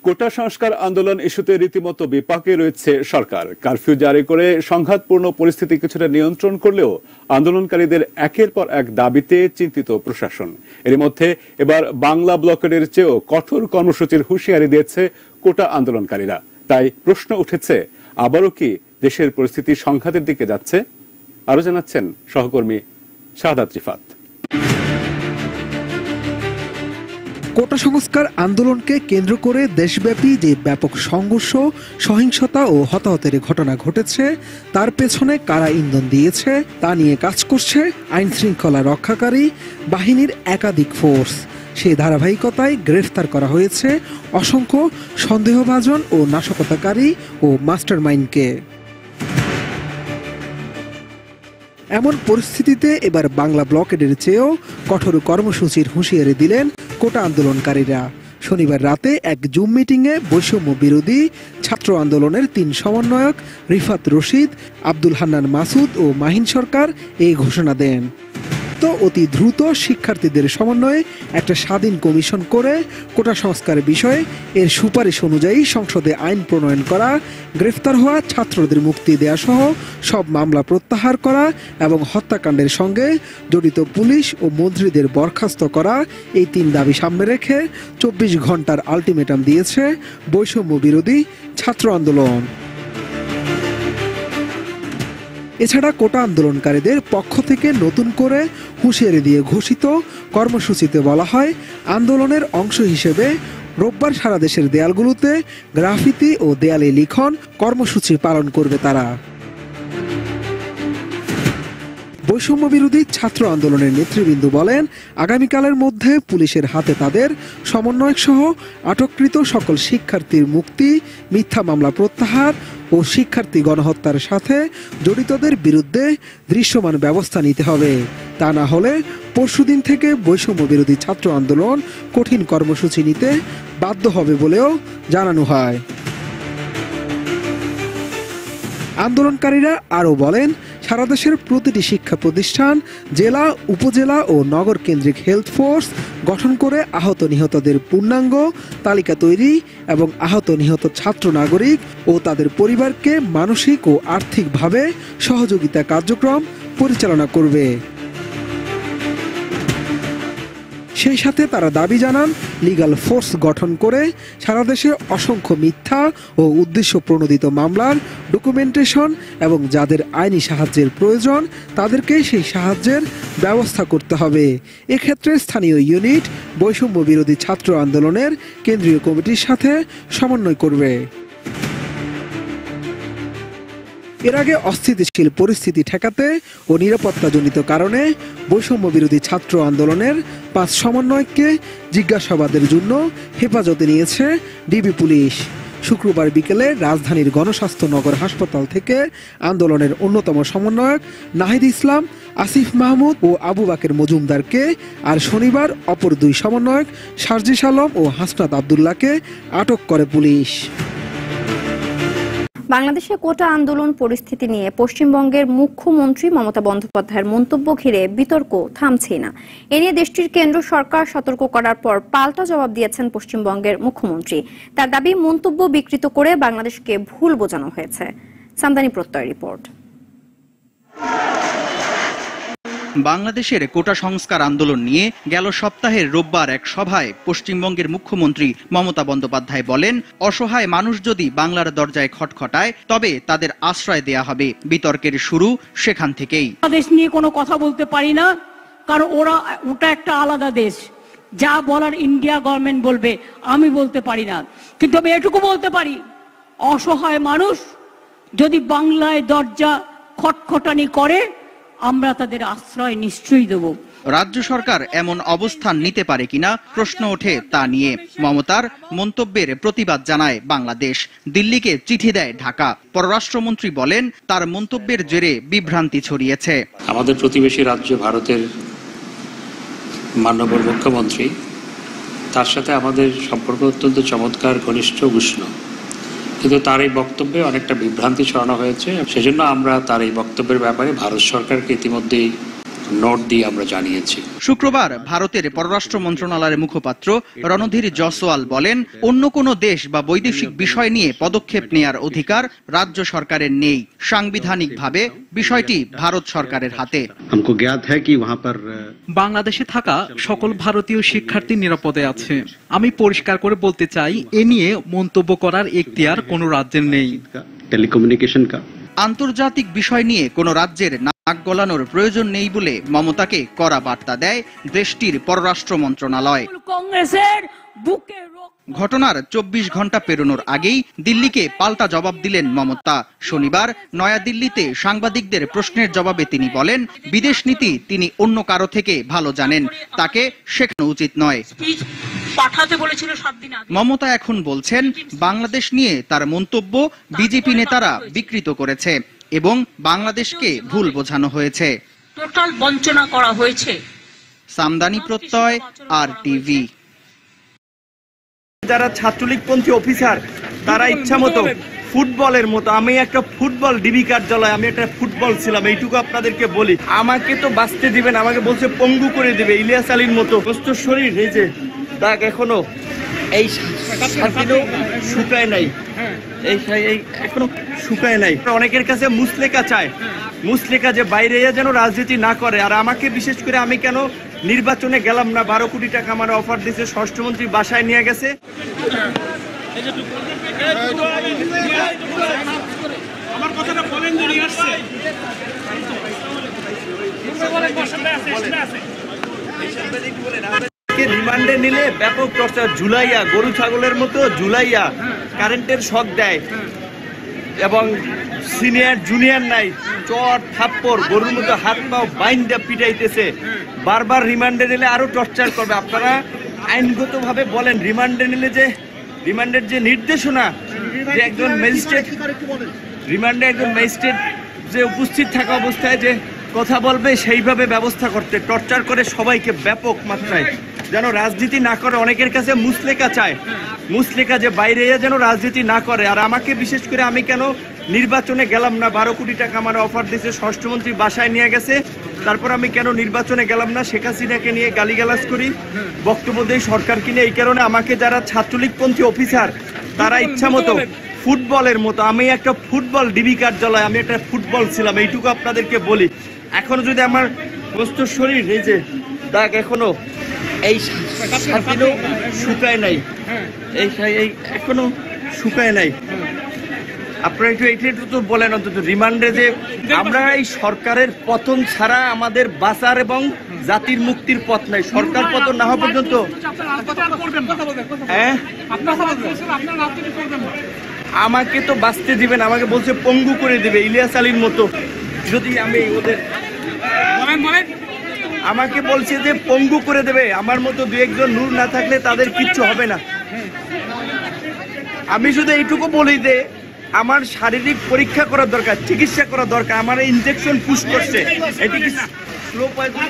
কোটা সংস্কার আন্দোলন ইস্যুতে রীতিমতো বিপাকে রয়েছে সরকার। কারফিউ জারি করে সংঘাতপূর্ণ পরিস্থিতি কিছুটা নিয়ন্ত্রণ করলেও আন্দোলনকারীদের একের পর এক দাবিতে চিন্তিত প্রশাসন। এর মধ্যে এবার বাংলা ব্লকেডের চেয়েও কঠোর কর্মসূচির হুঁশিয়ারি দিয়েছে কোটা আন্দোলনকারীরা। তাই প্রশ্ন উঠেছে, আবারও কি দেশের পরিস্থিতি সংঘাতের দিকে যাচ্ছে? আরো জানাচ্ছেন সহকর্মী শাহাদাত রিফাত। কোটা সংস্কার আন্দোলনকে কেন্দ্র করে দেশব্যাপী যে ব্যাপক সংঘর্ষ, সহিংসতা ও হতাহতের ঘটনা ঘটেছে, তার পেছনে কারা ইন্ধন দিয়েছে তা নিয়ে কাজ করছে আইন শৃঙ্খলা রক্ষাকারী বাহিনীর একাধিক ফোর্স। সেই ধারাবাহিকতায় গ্রেফতার করা হয়েছে অসংখ্য সন্দেহভাজন ও নাশকতাকারী ও মাস্টারমাইন্ডকে। এমন পরিস্থিতিতে এবার বাংলা ব্লকেডের চেয়েও কঠোর কর্মসূচির হুঁশিয়ারি দিলেন কোটা আন্দোলনকারীরা। শনিবার রাতে এক জুম মিটিংয়ে বৈষম্য বিরোধী ছাত্র আন্দোলনের ৩ সমন্বয়ক রিফাত রশিদ, আব্দুল হান্নান মাসুদ ও মাহিন সরকার এই ঘোষণা দেন। তো অতি দ্রুত শিক্ষার্থীদের সমন্বয়ে একটা স্বাধীন কমিশন করে কোটা সংস্কার বিষয়ে এর সুপারিশ অনুযায়ী সংসদে আইন প্রণয়ন করা, গ্রেফতার হওয়া ছাত্রদের মুক্তি দেয়া সহ সব মামলা প্রত্যাহার করা এবং হত্যাকাণ্ডের সঙ্গে জড়িত পুলিশ ও মন্ত্রীদের বরখাস্ত করা, এই ৩ দাবি সামনে রেখে ২৪ ঘন্টার আলটিমেটাম দিয়েছে বৈষম্য বিরোধী ছাত্র আন্দোলন। এছাড়া কোটা আন্দোলনকারীদের পক্ষ থেকে নতুন করে হুঁশিয়ারি দিয়ে ঘোষিত কর্মসূচিতে বলা হয়, আন্দোলনের অংশ হিসেবে রোববার সারা দেশের দেয়ালগুলোতে গ্রাফিতি ও দেয়ালে লিখন কর্মসূচি পালন করবে তারা। বৈষম্য বিরোধী ছাত্র আন্দোলনের নেতৃবৃন্দ বলেন, আগামীকালের মধ্যে পুলিশের হাতে তাদের সমন্বয়ক সহ আটককৃত সকল শিক্ষার্থীর মুক্তি, মিথ্যা মামলা প্রত্যাহার ও শিক্ষার্থী গণহত্যার সাথে জড়িতদের বিরুদ্ধে দৃশ্যমান ব্যবস্থা নিতে হবে। তা না হলে পরশুদিন থেকে বৈষম্য বিরোধী ছাত্র আন্দোলন কঠিন কর্মসূচি নিতে বাধ্য হবে বলেও জানানো হয়। আন্দোলনকারীরা আরও বলেন, সারা দেশের প্রতিটি শিক্ষা প্রতিষ্ঠান, জেলা, উপজেলা ও নগর কেন্দ্রিক হেলথ ফোর্স গঠন করে আহত নিহতদের পূর্ণাঙ্গ তালিকা তৈরি এবং আহত নিহত ছাত্র নাগরিক ও তাদের পরিবারকে মানসিক ও আর্থিকভাবে সহযোগিতা কার্যক্রম পরিচালনা করবে। সেই সাথে তারা দাবি জানান, লিগ্যাল ফোর্স গঠন করে সারা দেশে অসংখ্য মিথ্যা ও উদ্দেশ্য প্রণোদিত মামলার ডকুমেন্টেশন এবং যাদের আইনি সাহায্যের প্রয়োজন তাদেরকে সেই সাহায্যের ব্যবস্থা করতে হবে। এক্ষেত্রে স্থানীয় ইউনিট বৈষম্য বিরোধী ছাত্র আন্দোলনের কেন্দ্রীয় কমিটির সাথে সমন্বয় করবে। এর আগে অস্থিতিশীল পরিস্থিতি ঠেকাতে ও নিরাপত্তাজনিত কারণে বৈষম্য বিরোধী ছাত্র আন্দোলনের 5 সমন্বয়ককে জিজ্ঞাসাবাদের জন্য হেফাজতে নিয়েছে ডিবি পুলিশ। শুক্রবার বিকেলে রাজধানীর গণস্বাস্থ্য নগর হাসপাতাল থেকে আন্দোলনের অন্যতম সমন্বয়ক নাহিদ ইসলাম, আসিফ মাহমুদ ও আবু বাকের মজুমদারকে, আর শনিবার অপর 2 সমন্বয়ক সার্জিস আলম ও হাসনাত আবদুল্লাহকে আটক করে পুলিশ। বাংলাদেশে কোটা আন্দোলন পরিস্থিতি নিয়ে পশ্চিমবঙ্গের মুখ্যমন্ত্রী মমতা বন্দ্যোপাধ্যায়ের মন্তব্য ঘিরে বিতর্ক থামছেই না। এ নিয়ে দেশটির কেন্দ্র সরকার সতর্ক করার পর পাল্টা জবাব দিয়েছেন পশ্চিমবঙ্গের মুখ্যমন্ত্রী। তার দাবি, মন্তব্য বিকৃত করে বাংলাদেশকে ভুল বোঝানো হয়েছে। সামদানি প্রত্যয় রিপোর্ট। বাংলাদেশের কোটা সংস্কার আন্দোলন নিয়ে গেল সপ্তাহের রোববার এক সভায় পশ্চিমবঙ্গের মুখ্যমন্ত্রী মমতা বন্দ্যোপাধ্যায় বলেন, অসহায় মানুষ যদি বাংলার দরজায় খটখটায় তবে তাদের আশ্রয় দেয়া হবে। বিতর্কের শুরু সেখান থেকেই। দেশ নিয়ে কোনো কথা বলতে পারি না, কারণ ওটা একটা আলাদা দেশ। যা বলার ইন্ডিয়া গভর্নমেন্ট বলবে, আমি বলতে পারি না। কিন্তু আমি এটুকু বলতে পারি, অসহায় মানুষ যদি বাংলায় দরজা খটখটানি করে আমরা তাদের আশ্রয় নিশ্চয়ই দেব। রাজ্য সরকার এমন অবস্থান নিতে পারে কিনা প্রশ্ন ওঠে তা নিয়ে। মমতার মন্তব্যের প্রতিবাদ জানায় বাংলাদেশ, দিল্লিকে চিঠি দেয় ঢাকা। পররাষ্ট্রমন্ত্রী বলেন, তার মন্তব্যের জেরে বিভ্রান্তি ছড়িয়েছে। আমাদের প্রতিবেশী রাজ্য ভারতের মাননীয় মুখ্যমন্ত্রী, তার সাথে আমাদের সম্পর্ক অত্যন্ত চমৎকার, ঘনিষ্ঠ, উষ্ণ, কিন্তু তার এই বক্তব্যে অনেকটা বিভ্রান্তি ছড়ানো হয়েছে। সেজন্য আমরা তার এই বক্তব্যের ব্যাপারে ভারত সরকারকে ইতিমধ্যেই নোট দিয়ে আমরা জানিয়েছি। শুক্রবার ভারতের পররাষ্ট্র মন্ত্রণালয়ের মুখপাত্র রণধীর জয়সওয়াল বলেন, অন্য কোনো দেশ বা বৈদেশিক বিষয় নিয়ে পদক্ষেপ নেয়ার অধিকার রাজ্য সরকারের নেই। সাংবিধানিকভাবে বিষয়টি ভারত সরকারের হাতে। বাংলাদেশে থাকা সকল ভারতীয় শিক্ষার্থী নিরাপদে আছে। আমি পরিষ্কার করে বলতে চাই, এ নিয়ে মন্তব্য করার এখতিয়ার কোনো রাজ্যের নেই। আন্তর্জাতিক বিষয় নিয়ে কোনো রাজ্যের নাক গলানোর প্রয়োজন নেই বলে মমতাকে কড়া বার্তা দেয় দেশটির পররাষ্ট্র মন্ত্রণালয়। কংগ্রেসের বুকে ঘটনার 24 ঘন্টা পেরোনোর আগেই দিল্লিকে পাল্টা জবাব দিলেন মমতা। শনিবার নয়াদিল্লিতে সাংবাদিকদের প্রশ্নের জবাবে তিনি বলেন, বিদেশ নীতি তিনি অন্য কারো থেকে ভালো জানেন, তাকে শেখানো উচিত নয়। পাঠাতে বলেছিল 7 দিন আগে। মমতা এখন বলছেন, বাংলাদেশ নিয়ে তার মন্তব্য বিজেপি নেতারা বিকৃত করেছে এবং বাংলাদেশকে ভুল বোঝানো হয়েছে। টোটাল বঞ্চনা করা হয়েছে। সামদানি প্রত্যয়, আর টিভি। যারা ছাত্রলীগপন্থী অফিসার তারা ইচ্ছা মতো ফুটবলের মতো, আমি একটা ফুটবল ডিবি কার্যালয়, আমি একটা ফুটবল ছিলাম, এইটুকু আপনাদেরকে বলি। আমাকে তো বাঁচতে দিবেন, আমাকে বলছে পঙ্গু করে দিবে ইলিয়াস আলীর মতো। সুস্থ শরীর, এই যে দাগ এখনো এই শুকায় নাই, এই এখনো শুকায় নাই। অনেকের কাছে মুসলেকা চায়, মুসলেকা যে বাইরে যেন রাজনীতি না করে। আর আমাকে বিশেষ করে, আমি কেন নির্বাচনে গেলাম না, 12 কোটি টাকা আমার অফার দিয়েছে, স্বরাষ্ট্রমন্ত্রী বাসায় নিয়ে গেছে। আমার কথাটা বলেন, নিয়ে আসছে রিমান্ডে নিলে ব্যাপক টর্চার, ঝুলাইয়া গরু ছাগলের মতো ঝুলাইয়া কারেন্টের শক দেয় এবং সিনিয়র জুনিয়র নাই, চট থাপ্পড় গরুর মতো হাত পাও বাইন্দা পিটাইতেছে। বারবার রিমান্ডে নিলে আরো টর্চার করবে। আপনারা আইনগতভাবে বলেন, রিমান্ডে নিলে যে রিমান্ডের যে নির্দেশনা, যে একজন ম্যাজিস্ট্রেট রিমান্ডে একজন ম্যাজিস্ট্রেট যে উপস্থিত থাকা অবস্থায় যে কথা বলবে সেইভাবে ব্যবস্থা করতে, টর্চার করে সবাইকে ব্যাপক মাত্রায়, যেন রাজনীতি না করে। অনেকের কাছে মুসলেকা চায়, মুসলেকা যে বাইরে যেন রাজনীতি না করে। আর আমাকে বিশেষ করে, আমি কেন নির্বাচনে গেলাম না, 12 কোটি টাকা আমার অফার দিয়েছে, স্বরাষ্ট্রমন্ত্রী বাসায় নিয়ে গেছে, তারপর আমি কেন নির্বাচনে গেলাম না, শেখ হাসিনাকে নিয়ে গালিগালাজ করি, বক্তব্য দেই সরকারকে নিয়ে। এই কারণে আমাকে যারা ছাত্রলীগপন্থী অফিসার তারা ইচ্ছা মতো ফুটবলের মতো, আমি একটা ফুটবল ডিবি কার্যালয়, আমি একটা ফুটবল ছিলাম, এইটুকু আপনাদেরকে বলি। এখনো যদি আমার সুস্থ শরীর, এই যে দাগ এখনো এই শুকায় নাই, এই এখনো শুকায় নাই। আপনারা একটু তো বলেন অন্তত, রিমান্ডে যে আমরা এই সরকারের পতন ছাড়া আমাদের বাঁচার এবং জাতির মুক্তির পথ নাই। সরকার পতন না হওয়া পর্যন্ত আমাকে তো বাঁচতে দিবেন, আমাকে বলছে পঙ্গু করে দিবে ইলিয়াস আলীর মতো। যদি আমি ওদের আমাকে বলছে যে পঙ্গু করে দেবে, আমার মতো 2-1 নূর না থাকলে তাদের কিচ্ছু হবে না। আমি শুধু এইটুকু বলি যে আমার শারীরিক পরীক্ষা করার দরকার, চিকিৎসা করা দরকার। আমার ইনজেকশন পুশ করছে, এটি কি স্লো পয়জন?